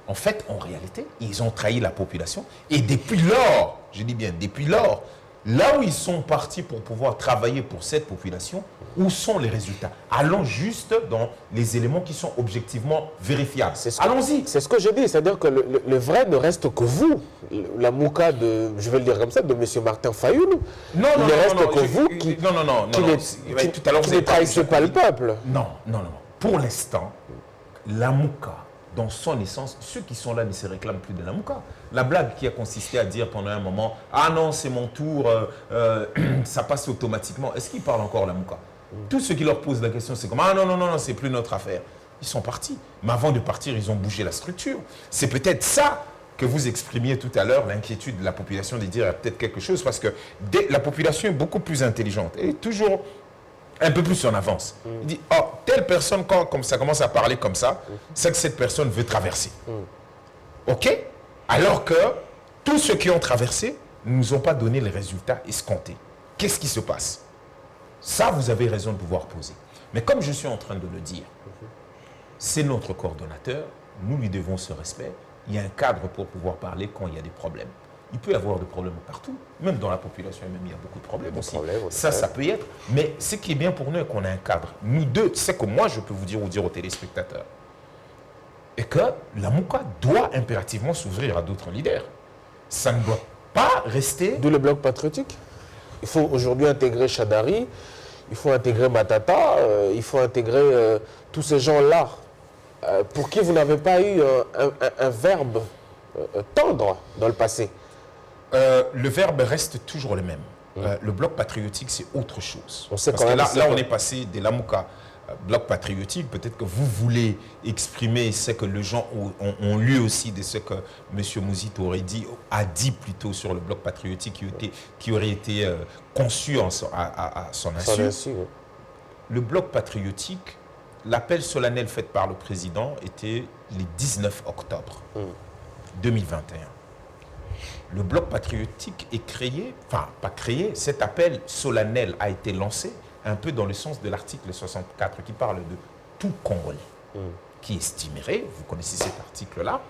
En fait, en réalité, ils ont trahi la population. Et depuis lors, je dis bien, depuis lors, Là où ils sont partis pour pouvoir travailler pour cette population, où sont les résultats? Allons juste dans les éléments qui sont objectivement vérifiables. Allons-y. C'est ce que je dis, c'est-à-dire que le vrai ne reste que vous, la mouka de, je vais le dire comme ça, de M. Martin Fayoulou. Non, il ne reste que vous qui ne trahissez pas le peuple. Non. Pour l'instant, la mouka, dans son essence, ceux qui sont là ne se réclament plus de la mouka. La blague qui a consisté à dire pendant un moment, ah non, c'est mon tour, ça passe automatiquement. Est-ce qu'ils parlent encore la mouka? Tous ceux qui leur posent la question, c'est comme, ah non, c'est plus notre affaire. Ils sont partis. Mais avant de partir, ils ont bougé la structure. C'est peut-être ça que vous exprimiez tout à l'heure, l'inquiétude de la population de dire peut-être quelque chose, parce que la population est beaucoup plus intelligente et toujours un peu plus en avance. Il dit, oh, telle personne, quand ça commence à parler comme ça, c'est que cette personne veut traverser. OK? Alors que tous ceux qui ont traversé ne nous ont pas donné les résultats escomptés. Qu'est-ce qui se passe? Ça, vous avez raison de pouvoir poser. Mais comme je suis en train de le dire, c'est notre coordonnateur, nous lui devons ce respect. Il y a un cadre pour pouvoir parler quand il y a des problèmes. Il peut y avoir des problèmes partout, même dans la population, même il y a beaucoup de problèmes aussi. Ça peut y être. Mais ce qui est bien pour nous, c'est qu'on a un cadre. Nous deux, c'est que moi, je peux vous dire ou dire aux téléspectateurs, et que la mouka doit impérativement s'ouvrir à d'autres leaders. Ça ne doit pas rester... D'où le bloc patriotique. Il faut aujourd'hui intégrer Chadari, il faut intégrer Matata, il faut intégrer tous ces gens-là pour qui vous n'avez pas eu un verbe tendre dans le passé. Le verbe reste toujours le même. Le bloc patriotique, c'est autre chose. Parce que là, on est passé de la mouka bloc patriotique. Peut-être que vous voulez exprimer ce que les gens ont lu aussi de ce que M. Mouzito a dit plutôt sur le bloc patriotique qui aurait été conçu à son insu. Le bloc patriotique, l'appel solennel fait par le président était le 19 octobre 2021. Le bloc patriotique est créé, enfin pas créé, cet appel solennel a été lancé un peu dans le sens de l'article 64 qui parle de tout Congolais, qui estimerait, vous connaissez cet article-là,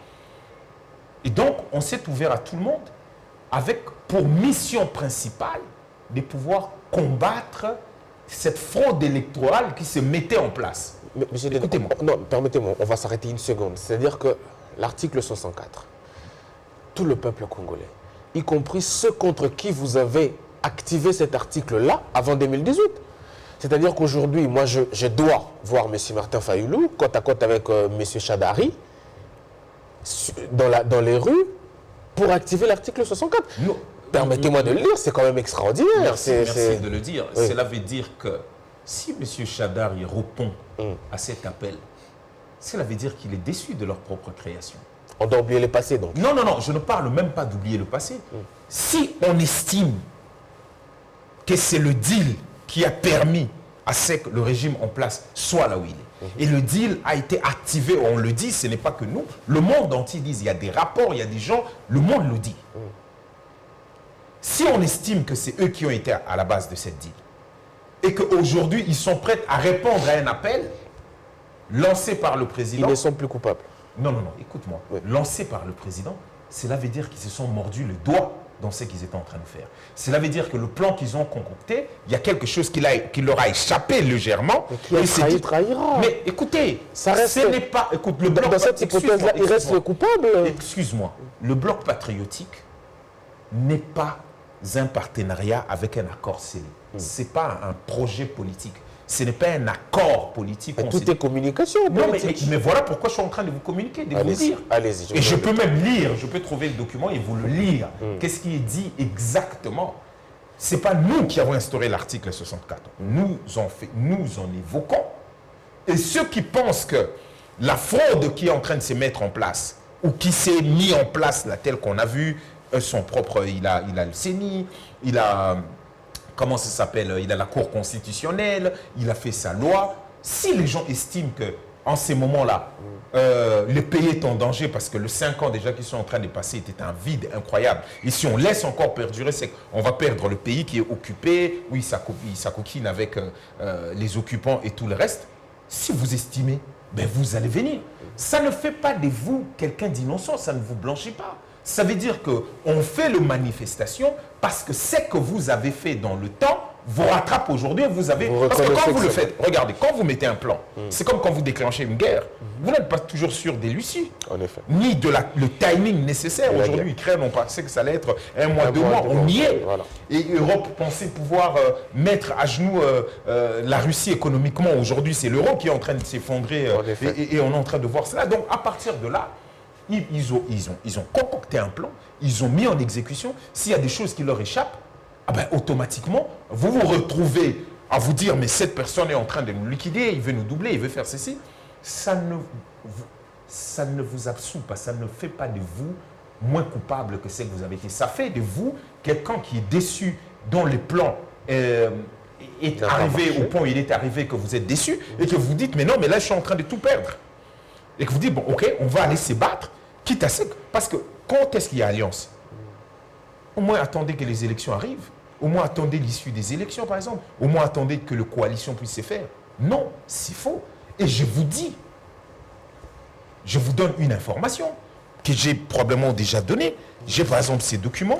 et donc on s'est ouvert à tout le monde avec pour mission principale de pouvoir combattre cette fraude électorale qui se mettait en place. Écoutez-moi. Non, permettez-moi, on va s'arrêter une seconde. C'est-à-dire que l'article 64, tout le peuple congolais, y compris ceux contre qui vous avez activé cet article-là avant 2018. C'est-à-dire qu'aujourd'hui, moi, je dois voir M. Martin Fayoulou côte à côte avec M. Chadari dans les rues pour activer l'article 64. Permettez-moi de le lire, c'est quand même extraordinaire. Merci de le dire. Oui. Cela veut dire que si M. Chadari répond à cet appel, cela veut dire qu'il est déçu de leur propre création. On doit oublier le passé, donc. Non, je ne parle même pas d'oublier le passé. Si on estime que c'est le deal qui a permis à ce que le régime en place soit là où il est, et le deal a été activé, on le dit, ce n'est pas que nous, le monde entier dit, il y a des rapports, il y a des gens, le monde le dit. Si on estime que c'est eux qui ont été à la base de cette deal, et qu'aujourd'hui, ils sont prêts à répondre à un appel lancé par le président... Ils ne sont plus coupables. Non, écoute-moi. Oui. Lancé par le président, cela veut dire qu'ils se sont mordus le doigt dans ce qu'ils étaient en train de faire. Cela veut dire que le plan qu'ils ont concocté, il y a quelque chose qui leur a échappé légèrement. Mais qui trahira. Mais écoutez, ça reste... ce n'est pas... Écoute, le bloc... Dans cette hypothèse-là, il reste le coupable. Excuse-moi. Le bloc patriotique n'est pas un partenariat avec un accord scellé. Ce n'est pas un projet politique. Ce n'est pas un accord politique. Tout est communication. Non, mais voilà pourquoi je suis en train de vous communiquer, de vous dire. Allez-y. Et je peux même lire, je peux trouver le document et vous le lire. Qu'est-ce qui est dit exactement? Ce n'est pas nous qui avons instauré l'article 64. Nous en évoquons. Et ceux qui pensent que la fraude qui est en train de se mettre en place, ou qui s'est mis en place, là, tel qu'on a vu, son propre, il a le CENI, il a... Comment ça s'appelle? Il a la Cour constitutionnelle, il a fait sa loi. Si les gens estiment qu'en ces moments-là, le pays est en danger parce que les 5 ans déjà qu'ils sont en train de passer était un vide incroyable. Et si on laisse encore perdurer, c'est qu'on va perdre le pays qui est occupé, oui, ça coquine avec les occupants et tout le reste. Si vous estimez, ben vous allez venir. Ça ne fait pas de vous quelqu'un d'innocent, ça ne vous blanchit pas. Ça veut dire qu'on fait le manifestation parce que ce que vous avez fait dans le temps vous rattrape aujourd'hui. Parce que quand vous le faites, regardez, quand vous mettez un plan, c'est comme quand vous déclenchez une guerre. Vous n'êtes pas toujours sûr des l'issue. En effet. Ni de le timing nécessaire. Aujourd'hui, Ukraine, on pensait que ça allait être un mois, 2 mois. On y est. Voilà. Et Europe pensait pouvoir mettre à genoux la Russie économiquement. Aujourd'hui, c'est l'euro qui est en train de s'effondrer et on est en train de voir cela. Donc, à partir de là, ils ont concocté un plan, ils ont mis en exécution. S'il y a des choses qui leur échappent, automatiquement, vous vous retrouvez à vous dire, mais cette personne est en train de nous liquider, il veut nous doubler, il veut faire ceci. Ça ne vous absout pas, ça ne fait pas de vous moins coupable que ce que vous avez été. Ça fait de vous quelqu'un qui est déçu, dont le plan est arrivé au point où il est arrivé, que vous êtes déçu, et que vous dites, mais non, mais là, je suis en train de tout perdre. Et que vous dites, bon, ok, on va aller se battre, quitte à ce que... Parce que quand est-ce qu'il y a alliance? Au moins, attendez que les élections arrivent. Au moins, attendez l'issue des élections, par exemple. Au moins, attendez que la coalition puisse se faire. Non, c'est faux. Et je vous dis, je vous donne une information que j'ai probablement déjà donnée. J'ai, par exemple, ces documents.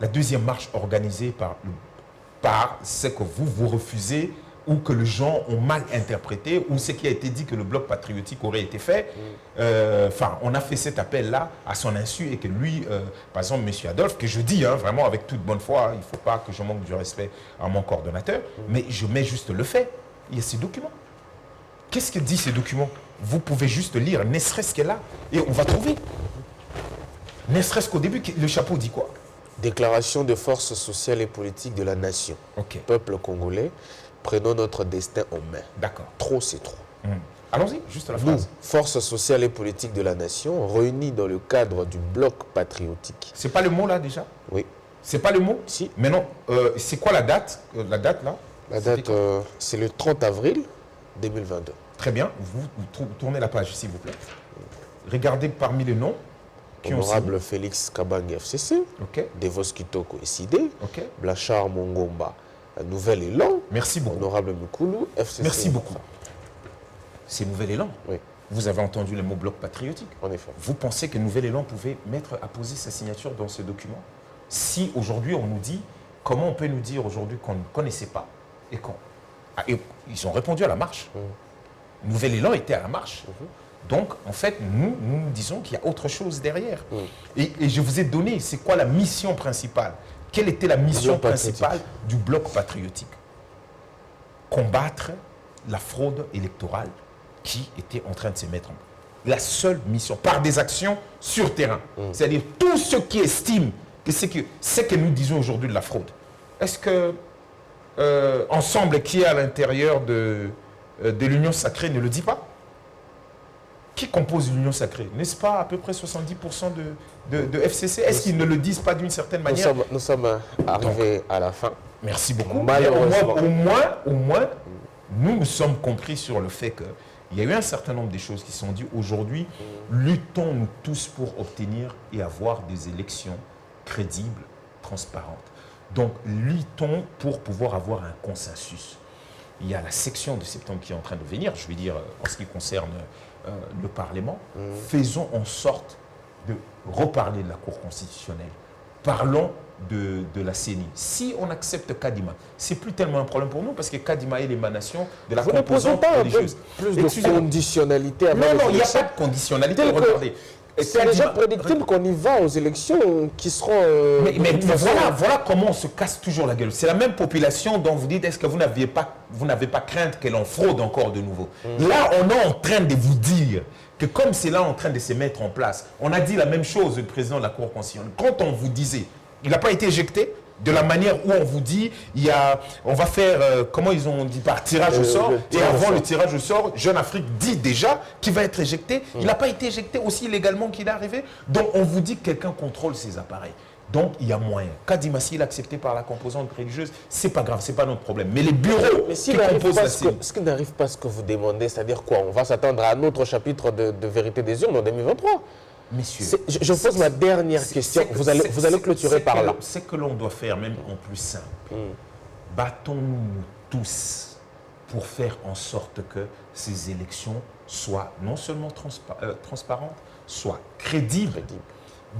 La deuxième marche organisée par ce que vous refusez ou que les gens ont mal interprété, ou ce qui a été dit que le bloc patriotique aurait été fait. On a fait cet appel-là à son insu et que lui, par exemple, M. Adolphe, que je dis vraiment avec toute bonne foi, il ne faut pas que je manque du respect à mon coordonnateur, mais je mets juste le fait. Il y a ces documents. Qu'est-ce que dit ces documents? Vous pouvez juste lire, ne serait-ce que là, et on va trouver. Ne serait-ce qu'au début, le chapeau dit quoi? Déclaration de force sociale et politique de la nation. Peuple congolais, prenons notre destin en main. D'accord. Trop, c'est trop. Allons-y, juste la phrase. Nous, force sociale et politique de la nation, réunis dans le cadre du bloc patriotique. C'est pas le mot là déjà? Oui. C'est pas le mot? Si. Mais non, c'est quoi la date? La date là? La date, c'est le 30 avril 2022. Très bien. Vous tournez la page, s'il vous plaît. Regardez parmi les noms. Honorable Félix Kabange FCC, Devos Kitoko SID, Blachard Mongomba, Nouvel Élan. Merci beaucoup. Honorable Moukoulou FCC. Merci beaucoup. C'est Nouvel Élan. Oui. Vous avez entendu le mot bloc patriotique. En effet. Vous pensez que Nouvel Élan pouvait apposer sa signature dans ce document? Si aujourd'hui on nous dit, comment on peut nous dire aujourd'hui qu'on ne connaissait pas et quand ils ont répondu à la marche. Nouvel Élan était à la marche. Donc, en fait, nous disons qu'il y a autre chose derrière. Et je vous ai donné, c'est quoi la mission principale? Quelle était la mission principale du bloc patriotique? Combattre la fraude électorale qui était en train de se mettre en place. La seule mission, par des actions sur terrain. C'est-à-dire tous ceux qui estiment que c'est ce que nous disons aujourd'hui de la fraude. Est-ce que Ensemble qui est à l'intérieur de l'Union sacrée ne le dit pas? Qui compose l'Union sacrée? N'est-ce pas à peu près 70% de FCC? Est-ce qu'ils ne le disent pas d'une certaine manière? Nous sommes arrivés à la fin. Merci beaucoup. Malheureusement. Au moins, nous sommes compris sur le fait qu'il y a eu un certain nombre de choses qui sont dites. Aujourd'hui, luttons-nous tous pour obtenir et avoir des élections crédibles, transparentes. Donc, luttons pour pouvoir avoir un consensus. Il y a la section de septembre qui est en train de venir, je veux dire, en ce qui concerne le Parlement. Faisons en sorte de reparler de la Cour constitutionnelle. Parlons de la CENI. Si on accepte Kadima, c'est plus tellement un problème pour nous parce que Kadima est l'émanation de la composante religieuse. Plus de conditionnalité avant Non, il n'y a pas de conditionnalité. Regardez. C'est déjà prédictible qu'on y va aux élections qui seront... Mais voilà comment on se casse toujours la gueule. C'est la même population dont vous dites, est-ce que vous n'avez pas crainte qu'elle en fraude encore de nouveau? Là, on est en train de vous dire que comme c'est là en train de se mettre en place, on a dit la même chose au président de la Cour constitutionnelle. Quand on vous disait, il n'a pas été éjecté, de la manière où on vous dit, on va faire, comment ils ont dit, par tirage au sort. Et avant le tirage au sort, Jeune Afrique dit déjà qu'il va être éjecté. Il n'a pas été éjecté aussi illégalement qu'il est arrivé. Donc on vous dit que quelqu'un contrôle ces appareils. Donc il y a moyen. Kadima, s'il est accepté par la composante religieuse, c'est pas grave, c'est pas notre problème. Mais les bureaux qui composent la CENI... Ce qui n'arrive pas à ce que vous demandez, c'est-à-dire quoi? On va s'attendre à un autre chapitre de vérité des urnes en 2023. Messieurs, je pose ma dernière question. Vous allez clôturer par là. Ce que l'on doit faire, même en plus simple, battons-nous tous pour faire en sorte que ces élections soient non seulement transparentes, soient crédibles.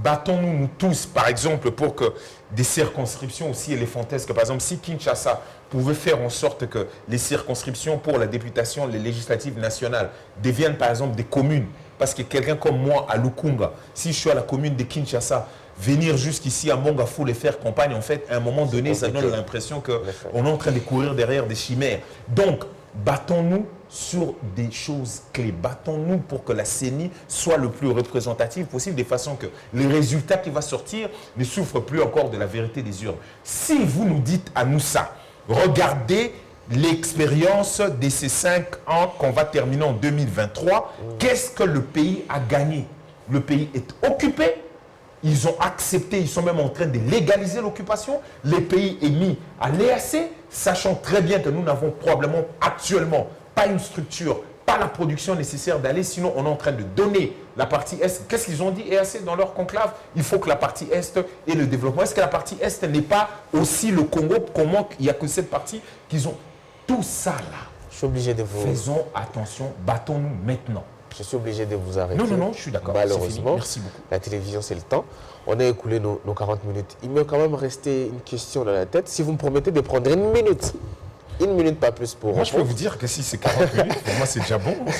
Battons-nous, nous tous, par exemple, pour que des circonscriptions aussi éléphantesques, par exemple, si Kinshasa pouvait faire en sorte que les circonscriptions pour la députation, les législatives nationales deviennent, par exemple, des communes, parce que quelqu'un comme moi, à Lukunga, si je suis à la commune de Kinshasa, venir jusqu'ici à Mongafou et faire campagne, en fait, à un moment donné, ça donne l'impression qu'on est en train de courir derrière des chimères. Donc, battons-nous sur des choses clés. Battons-nous pour que la CENI soit le plus représentative possible, de façon que les résultats qui vont sortir ne souffrent plus encore de la vérité des urnes. Si vous nous dites à nous ça, regardez l'expérience de ces 5 ans qu'on va terminer en 2023, qu'est-ce que le pays a gagné? Le pays est occupé. Ils ont accepté, ils sont même en train de légaliser l'occupation. Le pays est mis à l'EAC, sachant très bien que nous n'avons probablement actuellement pas une structure, pas la production nécessaire d'aller, sinon on est en train de donner la partie Est. Qu'est-ce qu'ils ont dit, EAC, dans leur conclave? Il faut que la partie Est ait le développement. Est-ce que la partie Est n'est pas aussi le Congo? Comment il n'y a que cette partie qu'ils ont? Tout ça là, Je suis obligé de vous... faisons attention, battons-nous maintenant. Je suis obligé de vous arrêter. Non, je suis d'accord. Malheureusement, merci beaucoup. La télévision, c'est le temps. On a écoulé nos 40 minutes. Il m'est quand même resté une question dans la tête. Si vous me promettez de prendre une minute pas plus pour Moi, je peux répondre. vous dire que si c'est 40 minutes, pour moi, c'est déjà bon. Non,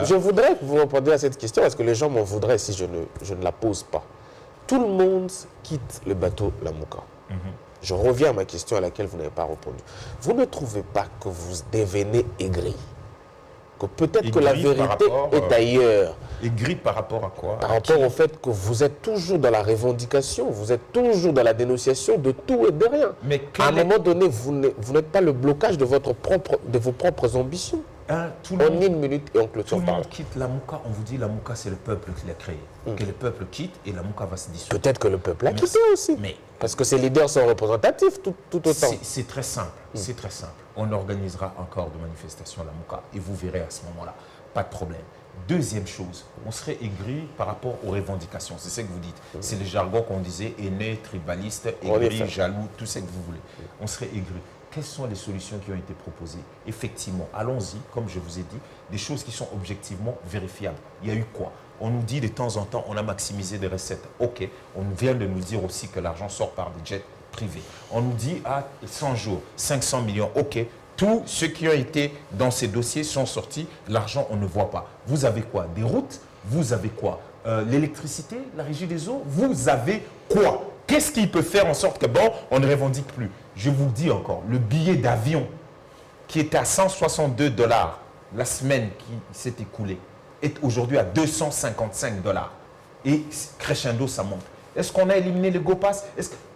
je voudrais que vous répondiez à cette question parce que les gens m'en voudraient si je ne la pose pas. Tout le monde quitte le bateau Lamuka. Je reviens à ma question à laquelle vous n'avez pas répondu. Vous ne trouvez pas que vous devenez aigri? Que peut-être que la vérité est ailleurs. Aigri par rapport à quoi? Par rapport au fait que vous êtes toujours dans la revendication, vous êtes toujours dans la dénonciation de tout et de rien. Mais à un moment donné, vous n'êtes pas le blocage de vos propres ambitions. Tout le En monde, une minute et on tout clôture le par là. monde quitte la Mouka. On vous dit la Mouka, c'est le peuple qui l'a créé. Que le peuple quitte et la Mouka va se dissoudre. Peut-être que le peuple a quitté aussi. Mais Parce que ces leaders sont représentatifs tout autant. c'est très simple. C'est très simple. On organisera encore de manifestations à la Mouka et vous verrez à ce moment-là. Pas de problème. Deuxième chose, on serait aigri par rapport aux revendications. C'est ce que vous dites. C'est le jargon qu'on disait, aîné, tribaliste, aigri, jaloux, tout ce que vous voulez. On serait aigri. Quelles sont les solutions qui ont été proposées? Effectivement, allons-y, comme je vous ai dit, des choses qui sont objectivement vérifiables. Il y a eu quoi? On nous dit de temps en temps, on a maximisé des recettes. OK. On vient de nous dire aussi que l'argent sort par des jets privés. On nous dit, 100 jours, 500 millions. OK. Tous ceux qui ont été dans ces dossiers sont sortis. L'argent, on ne voit pas. Vous avez quoi? Des routes? Vous avez quoi? L'électricité? La régie des eaux? Vous avez quoi? Qu'est-ce qui peut faire en sorte que, bon, on ne revendique plus? Je vous le dis encore, le billet d'avion qui était à 162 $, la semaine qui s'est écoulée, est aujourd'hui à 255 $. Et crescendo, ça monte. Est-ce qu'on a éliminé le GoPass?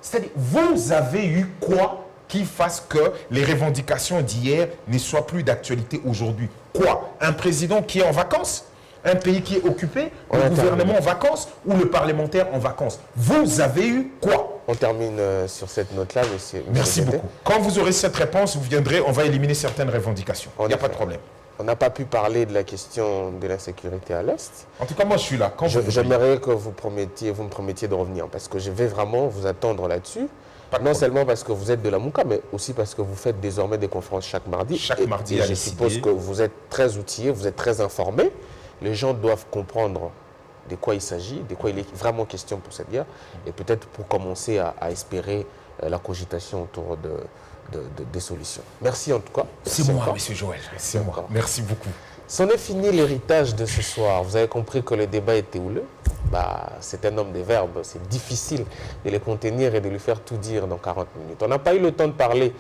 C'est-à-dire, vous avez eu quoi qui fasse que les revendications d'hier ne soient plus d'actualité aujourd'hui? Quoi? Un président qui est en vacances? Un pays qui est occupé? Le gouvernement en vacances? Ou le parlementaire en vacances? Vous avez eu quoi? On termine sur cette note-là, monsieur. Merci beaucoup. Quand vous aurez cette réponse, vous viendrez, on va éliminer certaines revendications. Il n'y a pas de problème. On n'a pas pu parler de la question de l'insécurité à l'Est. En tout cas, moi, je suis là. J'aimerais que vous me promettiez de revenir parce que je vais vraiment vous attendre là-dessus. Non seulement parce que vous êtes de la Mouka, mais aussi parce que vous faites désormais des conférences chaque mardi. Chaque mardi, je suppose que vous êtes très outillés, vous êtes très informés. Les gens doivent comprendre de quoi il s'agit, de quoi il est vraiment question pour cette guerre. Et peut-être pour commencer à espérer la cogitation autour des solutions. Merci en tout cas. C'est moi, M. Joël. C'est moi. Merci beaucoup. C'en est fini l'héritage de ce soir. Vous avez compris que le débat était houleux. C'est un homme des verbes. C'est difficile de les contenir et de lui faire tout dire dans 40 minutes. On n'a pas eu le temps de parler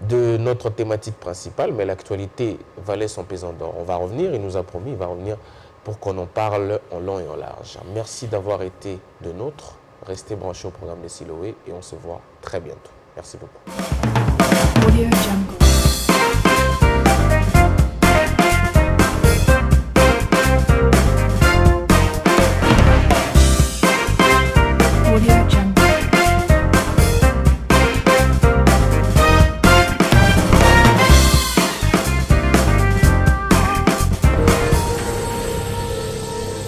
de notre thématique principale, mais l'actualité valait son pesant d'or. On va revenir, il nous a promis, il va revenir pour qu'on en parle en long et en large. Merci d'avoir été de nôtres. Restez branchés au programme de Siloé et on se voit très bientôt. Merci beaucoup.